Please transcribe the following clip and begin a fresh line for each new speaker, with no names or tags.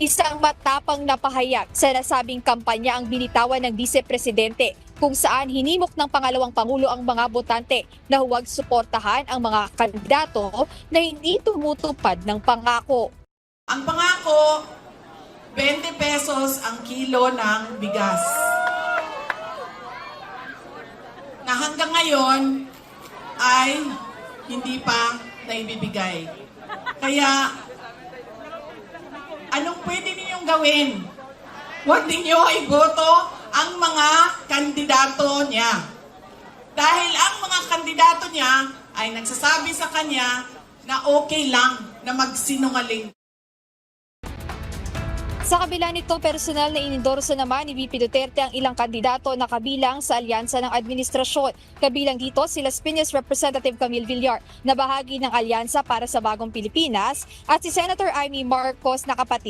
Isang matapang na pahayag sa nasabing kampanya ang binitawan ng Vice Presidente kung saan hinimok ng pangalawang Pangulo ang mga botante na huwag suportahan ang mga kandidato na hindi tumutupad ng pangako.
Ang pangako, 20 pesos ang kilo ng bigas. Na hanggang ngayon ay hindi pa naibibigay. Kaya, anong pwede ninyong gawin? Huwag ninyo iboto ang mga kandidato niya. Dahil ang mga kandidato niya ay nagsasabi sa kanya na okay lang na magsinungaling.
Sa kabila nito, personal na inendorso naman ni VP Duterte ang ilang kandidato na kabilang sa alyansa ng administrasyon. Kabilang dito si Las Piñas Representative Camille Villar na bahagi ng alyansa para sa Bagong Pilipinas at si Senator Amy Marcos na kapatid